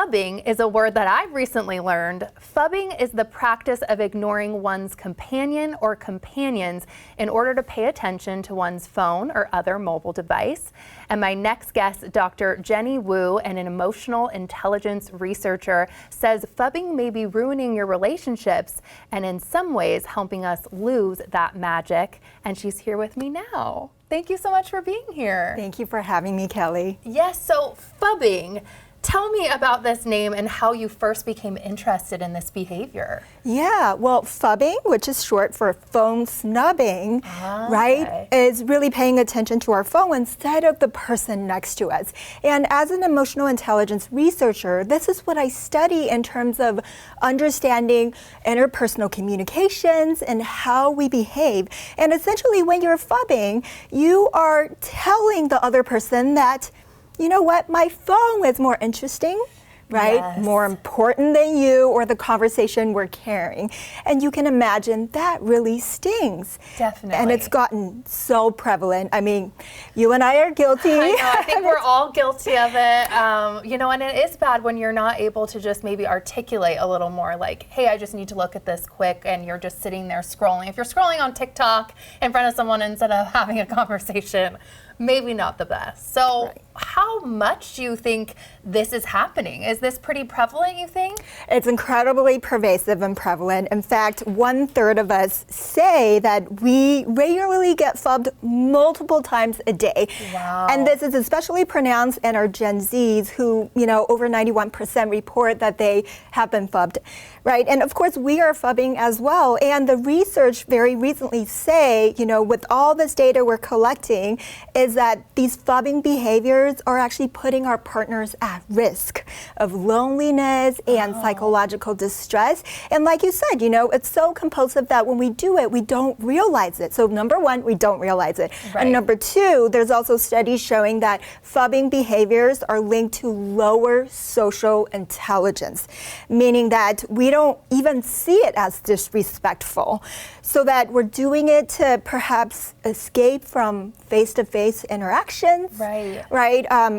Phubbing is a word that I've recently learned. Phubbing is the practice of ignoring one's companion or companions in order to pay attention to one's phone or other mobile device. And my next guest, Dr. Jenny Wu, an emotional intelligence researcher, says phubbing may be ruining your relationships and in some ways helping us lose that magic. And she's here with me now. Thank you so much for being here. Thank you for having me, Kelly. Yes, so phubbing. Tell me about this name and how you first became interested in this behavior. Yeah, well, phubbing, which is short for phone snubbing, right, is really paying attention to our phone instead of the person next to us. And as an emotional intelligence researcher, this is what I study in terms of understanding interpersonal communications and how we behave. And essentially, when you're phubbing, you are telling the other person that, you know what, my phone is more interesting, right? Yes. More important than you or the conversation we're carrying. And you can imagine that really stings. Definitely. And it's gotten so prevalent. I mean, you and I are guilty. I know, I think we're all guilty of it. You know, and it is bad when you're not able to just maybe articulate a little more like, hey, I just need to look at this quick, and you're just sitting there scrolling. If you're scrolling on TikTok in front of someone instead of having a conversation, maybe not the best. So how much do you think this is happening? Is this pretty prevalent, you think? It's incredibly pervasive and prevalent. In fact, 1/3 of us say that we regularly get phubbed multiple times a day. Wow. And this is especially pronounced in our Gen Zs who, you know, over 91% report that they have been phubbed, right? And of course, we are phubbing as well. And the research very recently say, you know, with all this data we're collecting, is that these phubbing behaviors are actually putting our partners at risk of loneliness and psychological distress. And like you said, you know, it's so compulsive that when we do it, we don't realize it. So number one, we don't realize it. Right. And number two, there's also studies showing that phubbing behaviors are linked to lower social intelligence, meaning that we don't even see it as disrespectful, so that we're doing it to perhaps escape from face-to-face interactions, right?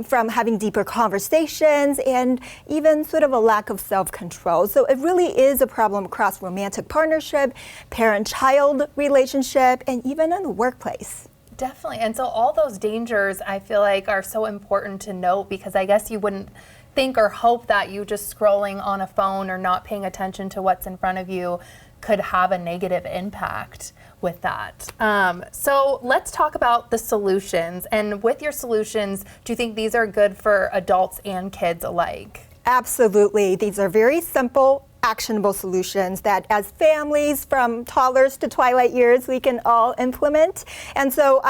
From having deeper conversations and even sort of a lack of self-control. So it really is a problem across romantic partnership, parent-child relationship, and even in the workplace. Definitely. And so all those dangers, I feel like, are so important to note, because I guess you wouldn't think or hope that you just scrolling on a phone or not paying attention to what's in front of you could have a negative impact with that. So let's talk about the solutions. And with your solutions, do you think these are good for adults and kids alike? Absolutely. These are very simple, actionable solutions that as families from toddlers to twilight years, we can all implement. And so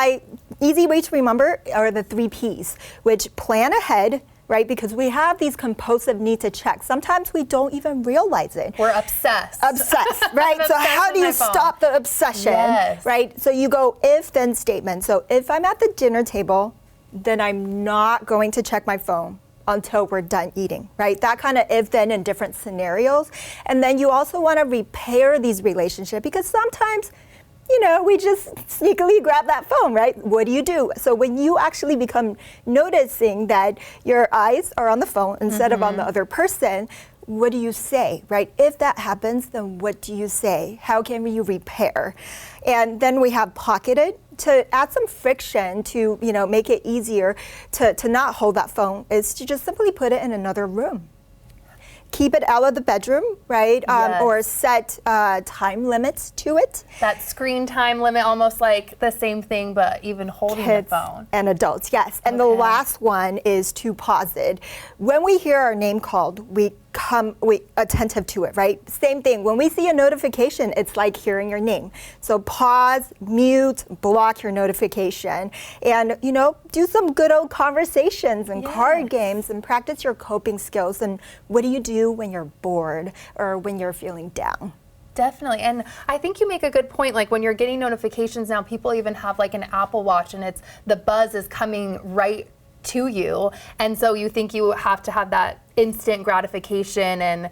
easy way to remember are the 3 Ps, which plan ahead, right? Because we have these compulsive need to check. Sometimes we don't even realize it. We're obsessed. Obsessed, right? So how do you stop the obsession, right? So you go if-then statement. So if I'm at the dinner table, then I'm not going to check my phone until we're done eating, right? That kind of if-then in different scenarios. And then you also want to repair these relationships, because sometimes, you know, we just sneakily grab that phone, right? What do you do? So when you actually become noticing that your eyes are on the phone instead of on the other person, what do you say, right? If that happens, then what do you say? How can you repair? And then we have pocketed, to add some friction to, you know, make it easier to not hold that phone, is to just simply put it in another room. Keep it out of the bedroom, right? Or set time limits to it. That screen time limit, almost like the same thing, but even holding the phone. And adults, yes. And the last one is to pause it. When we hear our name called, we attentive to it, right? Same thing. When we see a notification, it's like hearing your name. So pause, mute, block your notification, and, you know, do some good old conversations and card games and practice your coping skills. And what do you do when you're bored or when you're feeling down? Definitely. And I think you make a good point. Like when you're getting notifications now, people even have like an Apple Watch, and it's the buzz is coming right to you. And so you think you have to have that instant gratification and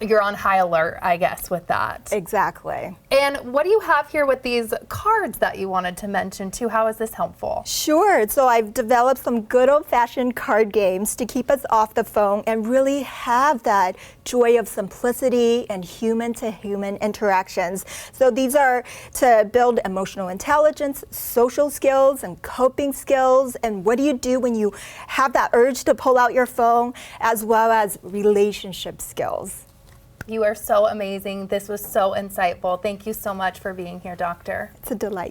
you're on high alert, I guess, with that. Exactly. And what do you have here with these cards that you wanted to mention too? How is this helpful? Sure. So I've developed some good old-fashioned card games to keep us off the phone and really have that joy of simplicity and human-to-human interactions. So these are to build emotional intelligence, social skills, and coping skills. And what do you do when you have that urge to pull out your phone, as well as relationship skills. You are so amazing. This was so insightful. Thank you so much for being here, Doctor. It's a delight.